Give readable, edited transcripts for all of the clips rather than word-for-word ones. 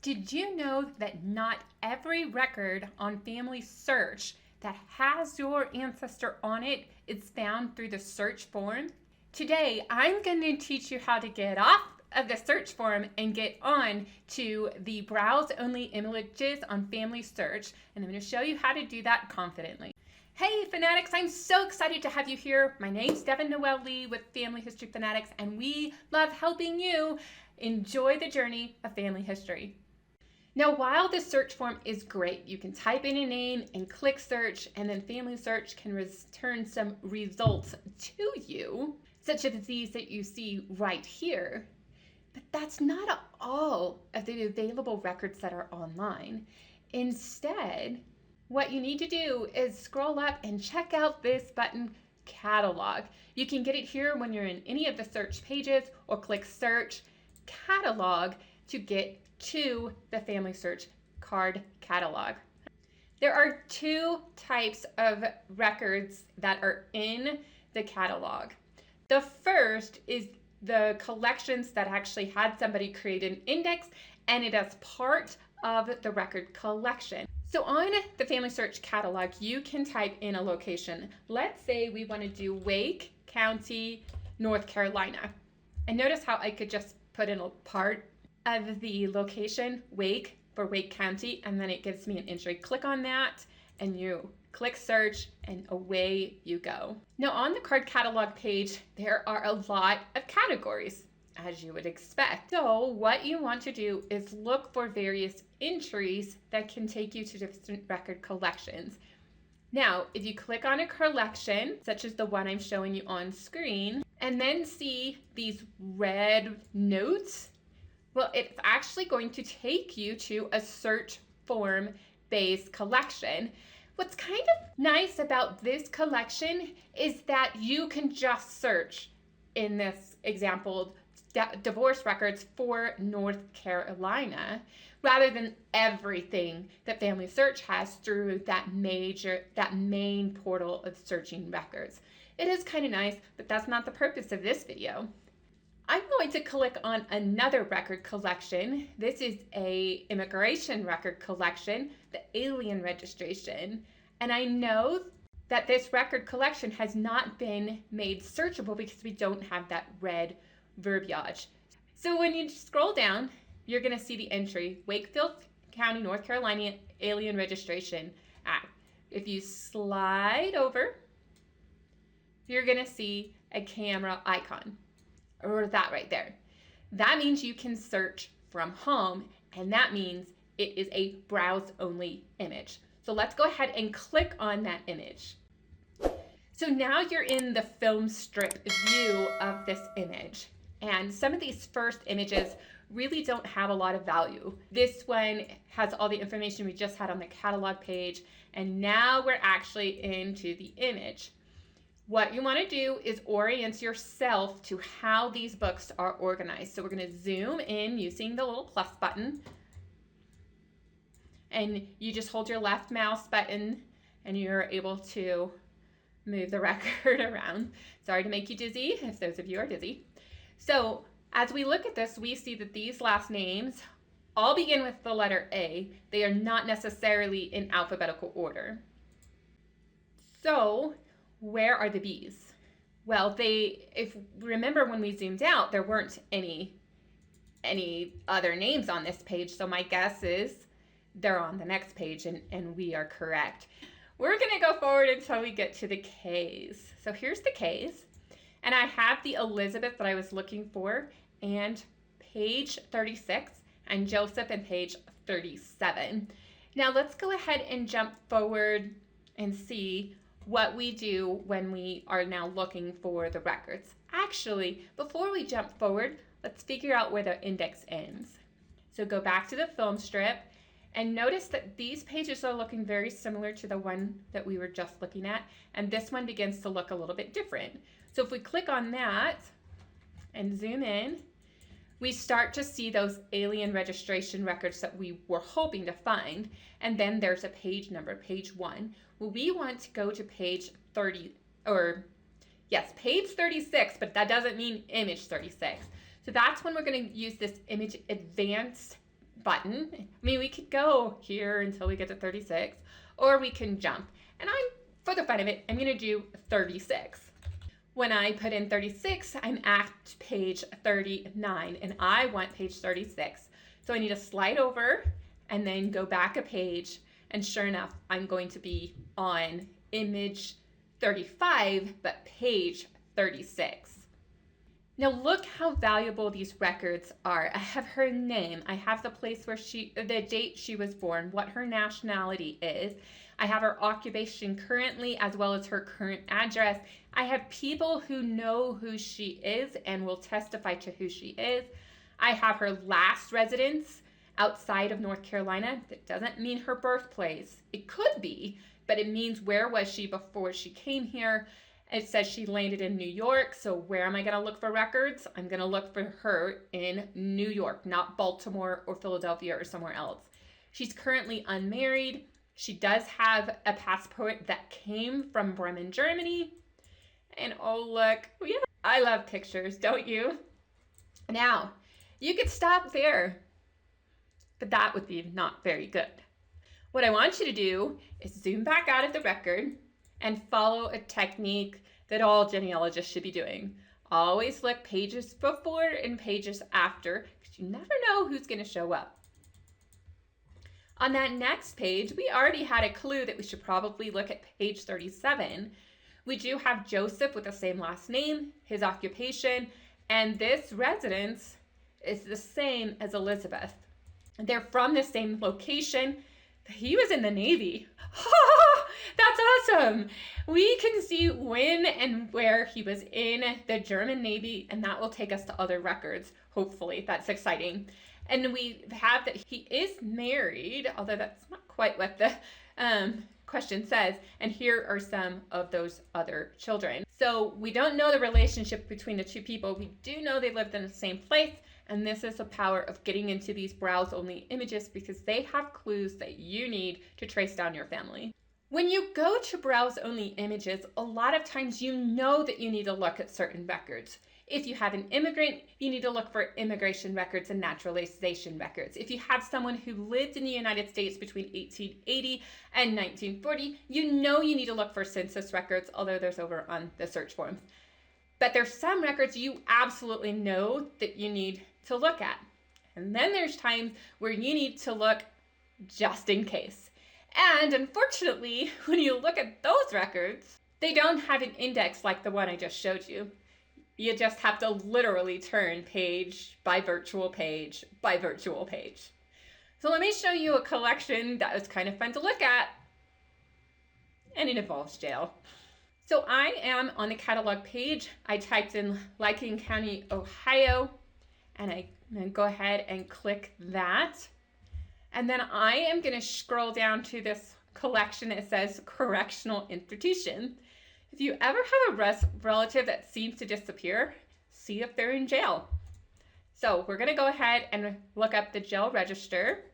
Did you know that not every record on FamilySearch that has your ancestor on it is found through the search form? Today, I'm going to teach you how to get off of the search form and get on to the browse only images on FamilySearch, and I'm going to show you how to do that confidently. Hey Fanatics, I'm so excited to have you here. My name's Devin Noel Lee with Family History Fanatics, and we love helping you enjoy the journey of family history. Now, while the search form is great, you can type in a name and click search, and then FamilySearch can return some results to you, such as these that you see right here. But that's not all of the available records that are online. Instead, what you need to do is scroll up and check out this button, Catalog. You can get it here when you're in any of the search pages, or click Search Catalog to get to the FamilySearch Card Catalog. There are two types of records that are in the catalog. The first is the collections that actually had somebody create an index, and it is part of the record collection. So on the FamilySearch catalog, you can type in a location. Let's say we want to do Wake County, North Carolina. And notice how I could just put in a part of the location, Wake, for Wake County, and then it gives me an entry. Click on that and you click search, and away you go. Now on the card catalog page, there are a lot of categories, as you would expect. So what you want to do is look for various entries that can take you to different record collections. Now, if you click on a collection, such as the one I'm showing you on screen, and then see these red notes, well, it's actually going to take you to a search form based collection. What's kind of nice about this collection is that you can just search, in this example, divorce records for North Carolina, rather than everything that FamilySearch has through that main portal of searching records. It is kind of nice, but that's not the purpose of this video. I'm going to click on another record collection. This is a immigration record collection, the alien registration. And I know that this record collection has not been made searchable because we don't have that red verbiage. So when you scroll down, you're going to see the entry, Wakefield County, North Carolina, Alien Registration Act. If you slide over, you're going to see a camera icon, or that right there. That means you can search from home, and that means it is a browse only image. So let's go ahead and click on that image. So now you're in the film strip view of this image, and some of these first images really don't have a lot of value. This one has all the information we just had on the catalog page, and now we're actually into the image. What you want to do is orient yourself to how these books are organized. So we're going to zoom in using the little plus button, and you just hold your left mouse button and you're able to move the record around. Sorry to make you dizzy if those of you are dizzy. So as we look at this, we see that these last names all begin with the letter A. They are not necessarily in alphabetical order. So where are the B's? Well, if remember when we zoomed out, there weren't any other names on this page, so my guess is they're on the next page, and we are correct. We're gonna go forward until we get to the K's. So here's the K's, and I have the Elizabeth that I was looking for, and page 36, and Joseph and page 37. Now let's go ahead and jump forward and see what we do when we are now looking for the records. Actually, before we jump forward, let's figure out where the index ends. So go back to the film strip and notice that these pages are looking very similar to the one that we were just looking at, and this one begins to look a little bit different. So if we click on that and zoom in, we start to see those alien registration records that we were hoping to find, and then there's a page number, page 1. Well, we want to go to page 30, page 36, but that doesn't mean image 36. So that's when we're going to use this image advanced button. I mean, we could go here until we get to 36, or we can jump. And for the fun of it, I'm going to do 36. When I put in 36, I'm at page 39, and I want page 36. So I need to slide over and then go back a page, and sure enough, I'm going to be on image 35, but page 36. Now look how valuable these records are. I have her name, I have the place where the date she was born, what her nationality is. I have her occupation currently, as well as her current address. I have people who know who she is and will testify to who she is. I have her last residence outside of North Carolina. That doesn't mean her birthplace. It could be, but it means where was she before she came here. It says she landed in New York, so where am I going to look for records? I'm going to look for her in New York, not Baltimore or Philadelphia or somewhere else. She's currently unmarried. She does have a passport that came from Bremen, Germany. And oh look, I love pictures, don't you? Now, you could stop there, but that would be not very good. What I want you to do is zoom back out of the record and follow a technique that all genealogists should be doing. Always look pages before and pages after, because you never know who's going to show up. On that next page, we already had a clue that we should probably look at page 37. We do have Joseph with the same last name, his occupation, and this residence is the same as Elizabeth. They're from the same location. He was in the Navy. That's awesome. We can see when and where he was in the German Navy, and that will take us to other records, hopefully. That's exciting. And we have that he is married, although that's not quite what the question says. And here are some of those other children. So we don't know the relationship between the two people. We do know they lived in the same place. And this is the power of getting into these browse-only images, because they have clues that you need to trace down your family. When you go to browse-only images, a lot of times you know that you need to look at certain records. If you have an immigrant, you need to look for immigration records and naturalization records. If you have someone who lived in the United States between 1880 and 1940, you know you need to look for census records, although there's over on the search forums. But there's some records you absolutely know that you need to look at. And then there's times where you need to look just in case. And unfortunately, when you look at those records, they don't have an index like the one I just showed you. You just have to literally turn page by virtual page by virtual page. So let me show you a collection that was kind of fun to look at, and it involves jail. So I am on the catalog page. I typed in Licking County, Ohio, and I'm going to go ahead and click that. And then I am going to scroll down to this collection that says Correctional Institution. If you ever have a relative that seems to disappear, see if they're in jail. So we're going to go ahead and look up the jail register.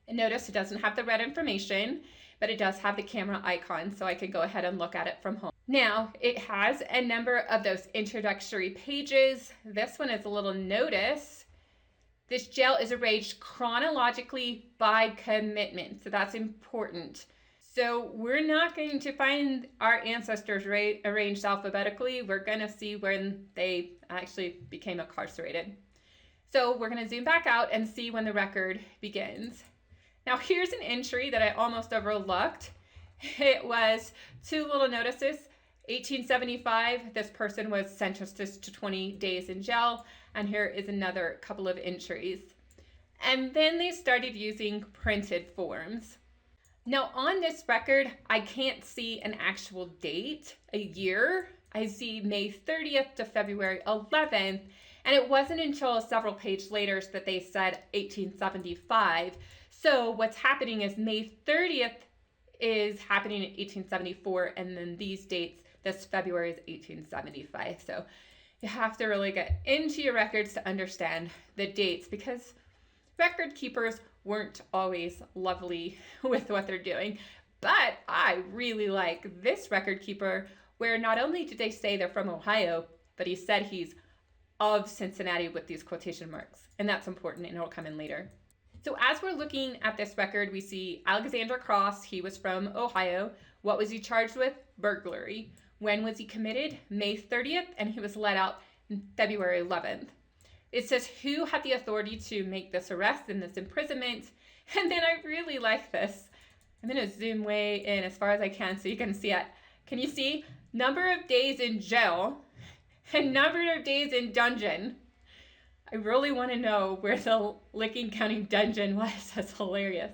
And notice it doesn't have the red information, but it does have the camera icon, so I can go ahead and look at it from home. Now, it has a number of those introductory pages. This one is a little notice. This jail is arranged chronologically by commitment, so that's important. So we're not going to find our ancestors arranged alphabetically. We're going to see when they actually became incarcerated. So we're going to zoom back out and see when the record begins. Now here's an entry that I almost overlooked. It was two little notices. 1875, this person was sentenced to 20 days in jail. And here is another couple of entries. And then they started using printed forms. Now on this record, I can't see an actual date, a year. I see May 30th to February 11th, and it wasn't until several pages later that they said 1875. So what's happening is May 30th is happening in 1874, and then these dates, this February is 1875. So you have to really get into your records to understand the dates, because record keepers weren't always lovely with what they're doing. But I really like this record keeper, where not only did they say they're from Ohio, but he said he's of Cincinnati with these quotation marks. And that's important, and it'll come in later. So as we're looking at this record, we see Alexander Cross. He was from Ohio. What was he charged with? Burglary. When was he committed? May 30th, and he was let out February 11th. It says who had the authority to make this arrest and this imprisonment. And then I really like this. I'm going to zoom way in as far as I can so you can see it. Can you see? Number of days in jail and number of days in dungeon. I really want to know where the Licking County dungeon was. That's hilarious.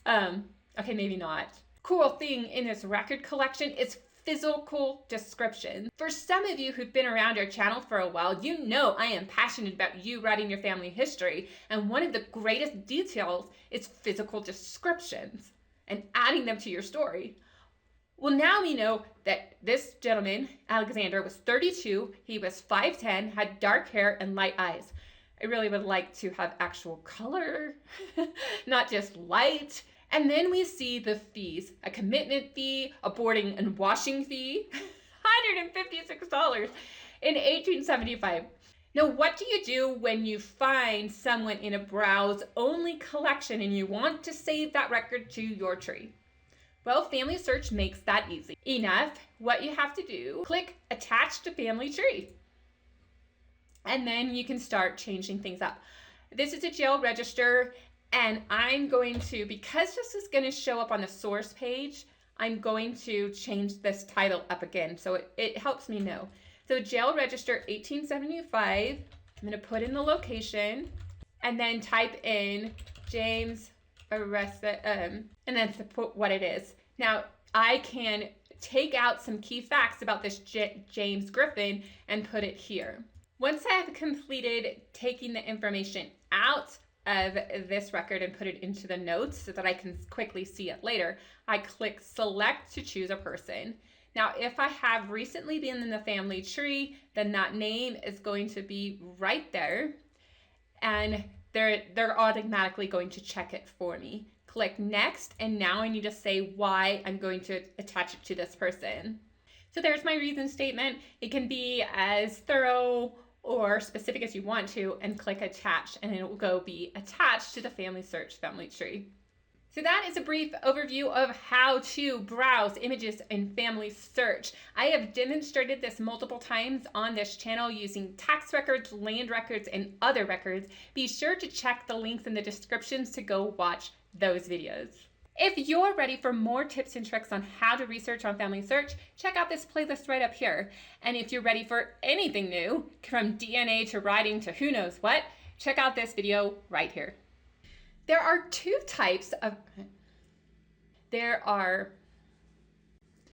Okay, maybe not. Cool thing in this record collection is physical description. For some of you who've been around our channel for a while, you know I am passionate about you writing your family history, and one of the greatest details is physical descriptions and adding them to your story. Well, now we know that this gentleman, Alexander, was 32, he was 5'10", had dark hair and light eyes. I really would like to have actual color, not just light. And then we see the fees, a commitment fee, a boarding and washing fee, $156 in 1875. Now, what do you do when you find someone in a browse-only collection and you want to save that record to your tree? Well, FamilySearch makes that easy enough. What you have to do, click Attach to Family Tree. And then you can start changing things up. This is a jail register. And I'm going to, because this is going to show up on the source page, I'm going to change this title up again so it helps me know. So jail register 1875, I'm going to put in the location and then type in James arrested, and then to put what it is. Now I can take out some key facts about this James Griffin and put it here. Once I have completed taking the information out of this record and put it into the notes so that I can quickly see it later, I click select to choose a person. Now, if I have recently been in the family tree, then that name is going to be right there, and they're automatically going to check it for me. Click next, and now I need to say why I'm going to attach it to this person. So there's my reason statement. It can be as thorough or specific as you want to, and click attach, and it will go be attached to the FamilySearch family tree. So that is a brief overview of how to browse images in FamilySearch. I have demonstrated this multiple times on this channel using tax records, land records, and other records. Be sure to check the links in the descriptions to go watch those videos. If you're ready for more tips and tricks on how to research on FamilySearch, check out this playlist right up here. And if you're ready for anything new, from DNA to writing to who knows what, check out this video right here. There are two types of